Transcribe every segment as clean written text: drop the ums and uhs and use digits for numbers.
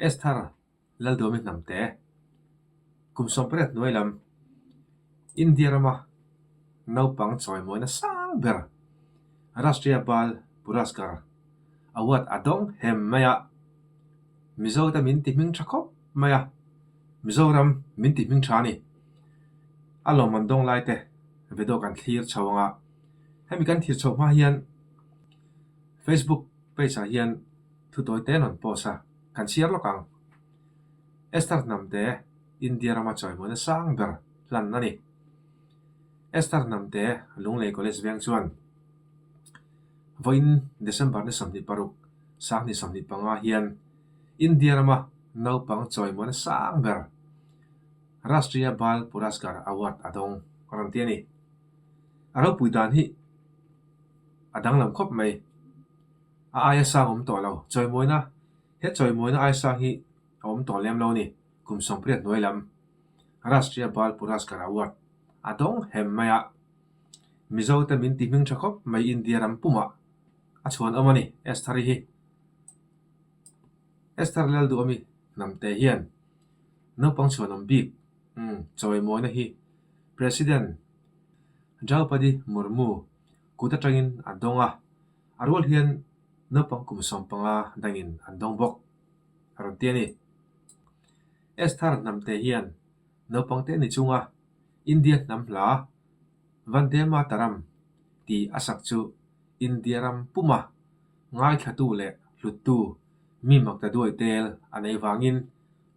Esthar laldomi namte kumsompret noilam India rama naupang choi moina sang ber Rashtriya Bal Puraskar award adong hem maya Mizo ta min ti ming thakop maya Mizoram min ti ming thani alo mandong lai te vedo kan thlir chawanga hemi kan thir chaw ma hian Facebook page a hian thu toy te non posa kan share lokang Esther namte India rama choi moina sang ber lan nani Esther namte lunglei college veng chuan voin December ni samni paruk sang ni samni panga hian India rama naupang choi moina sang ber Rashtriya Bal Puraskar award adong karantiani aro puidan hi adang lam khop mai a aya sang to lo choi moina he choi moina ai sang hi to lem lo ni kum sompriat noilam Rashtriya Bal Puraskar award adong hem maya Mizo ta min ti ming thakop mai India ram puma a chuan amani Esther hi Esther lal du ami namte hian no pang chuanom bik choi moina hi president Draupadi Murmu kuta tangin andonga arwal hian no pang kum sompanga dangin andong bok arontiani Esther namte hian no pang te ni chunga India namla Vande Mataram ti asak chu India ram puma ngai thatu le hlutu mi makta duai tel anei wangin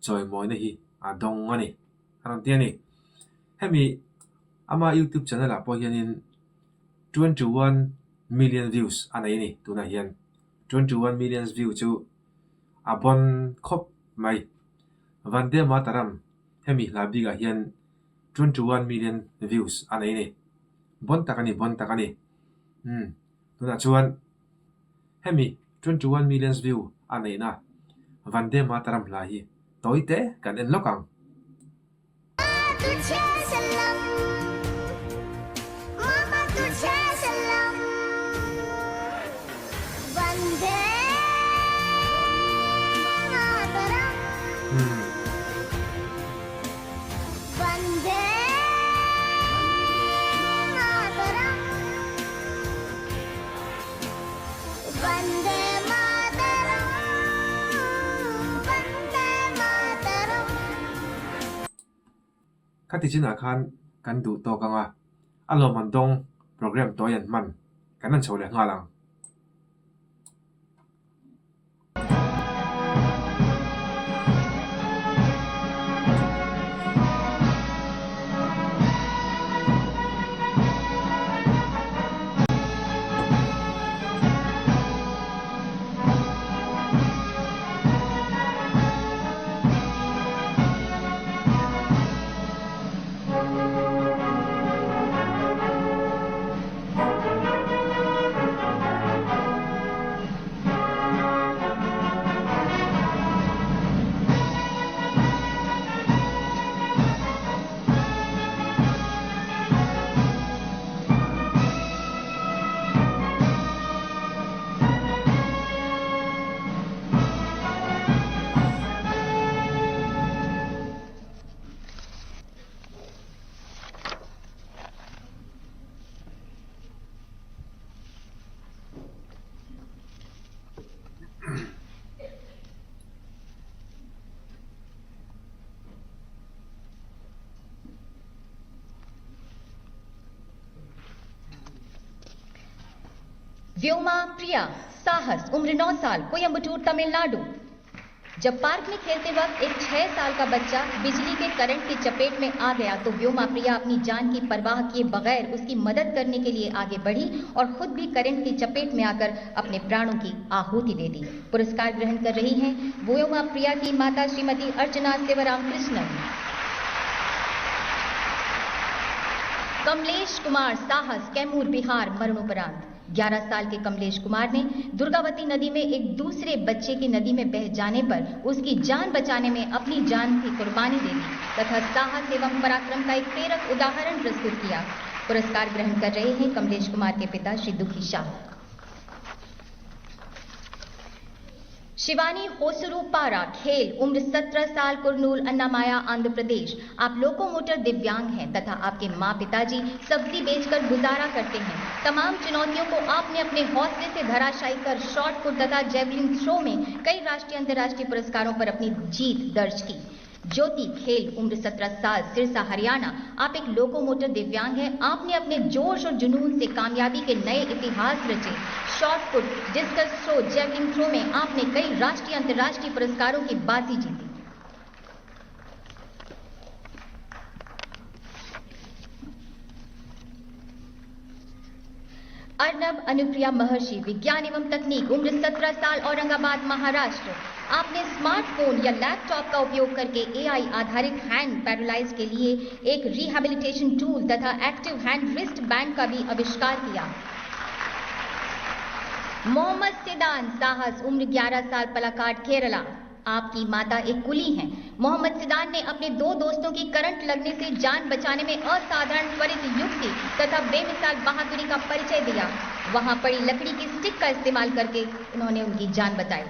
choi moina hi adong ani arontiani hemi ama YouTube channel a po hianin 21 million views anei ni tuna hian 21 million view chu abon khop mai Vande Mataram hemi labiga hian 21 million views anei ni bon takani tuna chuan hemi 21 million view anei na Vande Mataram la hi toite kan en lokang Kati chin akhan kan du to kanga alo mandong program to yan man kanan chole ngalang Vyoma प्रिया साहस उम्र 9 साल कोयम्बटूर तमिलनाडु जब park में खेलते वक्त एक 6 साल का बच्चा बिजली के करंट की चपेट में आ गया तो व्योमा प्रिया अपनी जान की परवाह किए बगैर उसकी मदद करने के लिए आगे बढ़ी और खुद भी करंट की चपेट में आकर अपने प्राणों की आहुति दे दी। पुरस्कार ग्रहण कर रही हैं व्योमा प्रिया की माता श्रीमती अर्चना सेवराम कृष्णन। कमलेश कुमार साहस कैमूर बिहार मरणोपरांत 11 साल के कमलेश कुमार ने दुर्गावती नदी में एक दूसरे बच्चे की नदी में बह जाने पर उसकी जान बचाने में अपनी जान की कुर्बानी दे दी तथा साहस एवं पराक्रम का एक प्रेरक उदाहरण प्रस्तुत किया। पुरस्कार ग्रहण कर रहे हैं कमलेश कुमार के पिता श्री दुखी शाह। शिवानी होसुरुपारा, खेल, उम्र 17 साल, कुरनूल, अन्नामाया, आंध्र प्रदेश। आप लोकोमोटर दिव्यांग हैं तथा आपके माँ पिताजी सब्जी बेचकर गुजारा करते हैं। तमाम चुनौतियों को आपने अपने हौसले से धराशायी कर शॉट पुट तथा जेवलिन थ्रो में कई राष्ट्रीय अंतर्राष्ट्रीय पुरस्कारों पर अपनी जीत दर्ज की। ज्योति, खेल, उम्र 17 साल, सिरसा, हरियाणा। आप एक लोकोमोटर दिव्यांग हैं। आपने अपने जोश और जुनून से कामयाबी के नए इतिहास रचे। Shot put, discus throw, javelin throw में आपने कई राष्ट्रीय अंतर्राष्ट्रीय पुरस्कारों की बाजी जीती। अर्नब अनुप्रिया महर्षि, विज्ञान एवं तकनीक, उम्र 17 साल, औरंगाबाद, महाराष्ट्र। आपने स्मार्टफोन या लैपटॉप का उपयोग करके एआई आधारित हैंड पैरालाइज के लिए एक रिहैबिलिटेशन टूल तथा एक्टिव हैंड रिस्ट बैंड का भी आविष्कार किया। मोहम्मद सिदान, साहस, उम्र 11 साल, पलाकाड, केरला। आपकी माता एक कुली हैं। मोहम्मद सिदान ने अपने 2 दोस्तों की करंट लगने से जान बचाने में असाधारण त्वरित युक्ति तथा बेमिसाल बहादुरी का परिचय दिया। वहां पड़ी लकड़ी की स्टिक का इस्तेमाल करके उन्होंने उनकी जान बचाई।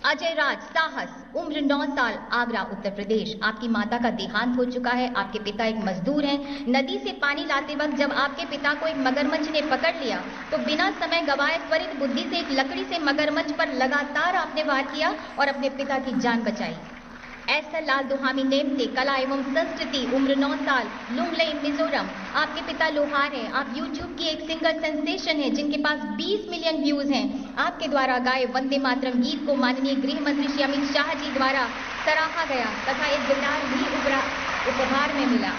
अजय राज, साहस, उम्र 9 साल, आगरा, उत्तर प्रदेश। आपकी माता का देहांत हो चुका है। आपके पिता एक मजदूर हैं। नदी से पानी लाते वक्त जब आपके पिता को एक मगरमच्छ ने पकड़ लिया तो बिना समय गवाए त्वरित बुद्धि से एक लकड़ी से मगरमच्छ पर लगातार आपने वार किया और अपने पिता की जान बचाई। ऐसा लाल दुहामी नेमते, कला एवं संस्कृति, उम्र 9 साल, लुंगलेई, मिजोरम। आपके पिता लोहार हैं। आप YouTube की एक सिंगर सेंसेशन हैं जिनके पास 20 मिलियन व्यूज हैं। आपके द्वारा गाए वंदे मातरम गीत को माननीय गृह मंत्री श्री अमित शाह जी द्वारा सराहा गया तथा एक गिटार भी उपहार में मिला।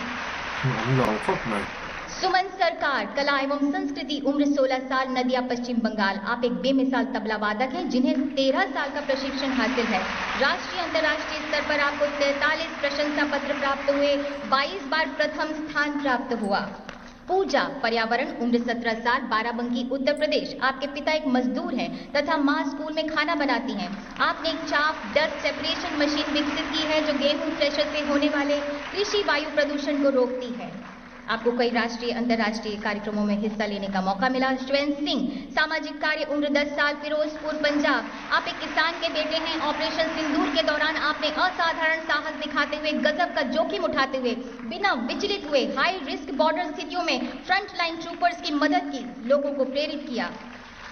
सुमन सरकार, कला एवं संस्कृति, उम्र 16 साल, नदिया, पश्चिम बंगाल। आप एक बेमिसाल तबला वादक हैं जिन्हें 13 साल का प्रशिक्षण हासिल है। राष्ट्रीय अंतर्राष्ट्रीय स्तर पर आपको 43 प्रशंसा पत्र प्राप्त हुए, 22 बार प्रथम स्थान प्राप्त हुआ। पूजा, पर्यावरण, उम्र 17 साल, बाराबंकी, उत्तर प्रदेश। आपके पिता एक मजदूर हैं तथा मां स्कूल में खाना बनाती हैं। आपने एक चाप डस्ट सेपरेशन मशीन विकसित की है जो गेहूं थ्रेशर से होने वाले कृषि वायु प्रदूषण को रोकती है। आपको कई राष्ट्रीय अंतर्राष्ट्रीय कार्यक्रमों में हिस्सा लेने का मौका मिला। श्वेन सिंह, सामाजिक कार्य, उम्र 10 साल, फिरोजपुर, पंजाब। आप एक किसान के बेटे हैं। ऑपरेशन सिंदूर के दौरान आपने असाधारण साहस दिखाते हुए, गजब का जोखिम उठाते हुए, बिना विचलित हुए हाई रिस्क बॉर्डर स्थितियों में फ्रंट लाइन ट्रूपर्स की मदद की, लोगों को प्रेरित किया।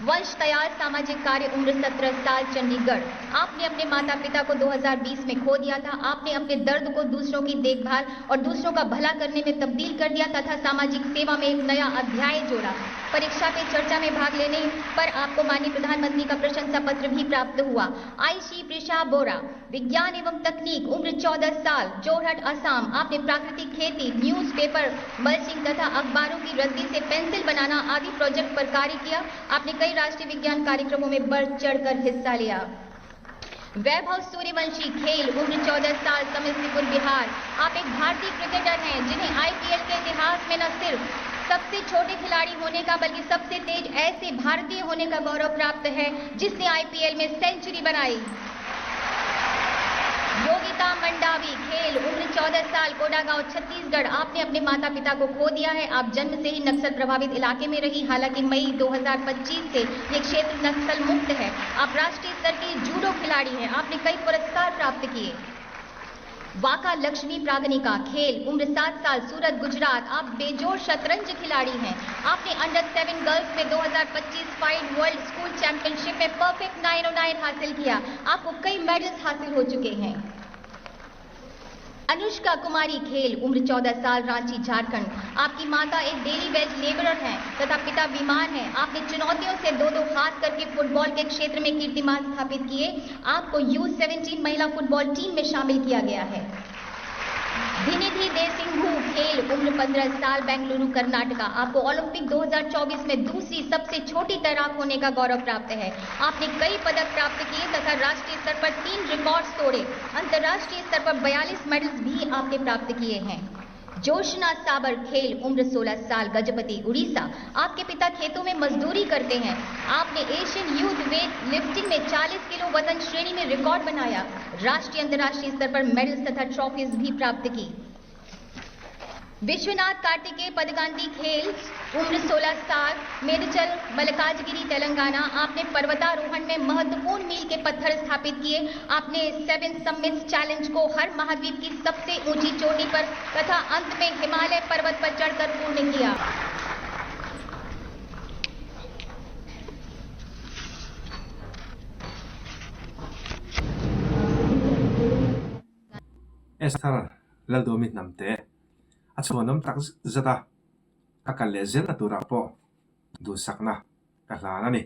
वंश तैयार, सामाजिक कार्य, उम्र 17 साल, चंडीगढ़। आपने अपने माता पिता को 2020 में खो दिया था। आपने अपने दर्द को दूसरों की देखभाल और दूसरों का भला करने में तब्दील कर दिया तथा सामाजिक सेवा में एक नया अध्याय जोड़ा। परीक्षा पे चर्चा में भाग लेने पर आपको माननीय प्रधानमंत्री का प्रशंसा पत्र भी प्राप्त हुआ। आयशी प्रिशा बोरा, विज्ञान एवं तकनीक, उम्र 14 साल, जोरहट, असम। आपने प्राकृतिक खेती, न्यूज़पेपर, मल्चिंग तथा अखबारों की रद्दी से पेंसिल बनाना आदि प्रोजेक्ट पर कार्य किया। आपने कई राष्ट्रीय विज्ञान कार्यक्रमों में बढ़ चढ़कर हिस्सा लिया। वैभव सूर्यवंशी, खेल, उम्र 14 साल, समस्तीपुर, बिहार। आप एक भारतीय क्रिकेटर हैं जिन्हें IPL के इतिहास में न सिर्फ सबसे छोटे खिलाड़ी होने का बल्कि सबसे तेज ऐसे भारतीय होने का गौरव प्राप्त है जिसने IPL में सेंचुरी बनाई। योगिता मंडावी, खेल, उम्र 14 साल, कोडागांव, छत्तीसगढ़। आपने अपने माता पिता को खो दिया है। आप जन्म से ही नक्सल प्रभावित इलाके में रही, हालांकि मई 2025 से ये क्षेत्र नक्सल मुक्त है। आप राष्ट्रीय स्तर के जूडो खिलाड़ी हैं। आपने कई पुरस्कार प्राप्त किए। वाका लक्ष्मी प्रागनिका, खेल, उम्र 7 साल, सूरत, गुजरात। आप बेजोड़ शतरंज खिलाड़ी हैं। आपने अंडर 7 गर्ल्स में 2025 फाइड वर्ल्ड स्कूल चैंपियनशिप में परफेक्ट 909 हासिल किया। आपको कई मेडल्स हासिल हो चुके हैं। अनुष्का कुमारी, खेल, उम्र 14 साल, रांची, झारखंड। आपकी माता एक डेली वेज लेबरर हैं तथा पिता बीमार हैं। आपने चुनौतियों से दो हाथ करके फुटबॉल के क्षेत्र में कीर्तिमान स्थापित किए। आपको U17 महिला फुटबॉल टीम में शामिल किया गया है। धिनिधि देसिंघू, खेल, उम्र 15 साल, बेंगलुरु, कर्नाटका। आपको ओलंपिक 2024 में दूसरी सबसे छोटी तैराक होने का गौरव प्राप्त है। आपने कई पदक प्राप्त किए तथा राष्ट्रीय स्तर पर 3 रिकॉर्ड्स तोड़े। अंतर्राष्ट्रीय स्तर पर 42 मेडल्स भी आपने प्राप्त किए हैं। जोशना साबर, खेल, उम्र 16 साल, गजपति, उड़ीसा। आपके पिता खेतों में मजदूरी करते हैं। आपने एशियन यूथ वेट लिफ्टिंग में 40 किलो वजन श्रेणी में रिकॉर्ड बनाया। राष्ट्रीय अंतर्राष्ट्रीय स्तर पर मेडल्स तथा ट्रॉफीज भी प्राप्त की। विश्वनाथ कार्तिकेय पदकांती खेल उम्र 16 साल मेदचल मलकाजगिरी तेलंगाना। आपने पर्वतारोहण में महत्वपूर्ण मील के पत्थर स्थापित किए। आपने 7 समिट्स चैलेंज को हर महाद्वीप की सबसे ऊंची चोटी पर तथा अंत में हिमालय पर्वत पर चढ़कर पूर्ण किया। Esther laldomit namte. At suwanom tak zata. Kakalezen at tura po. Dusak na. Kaslana ni.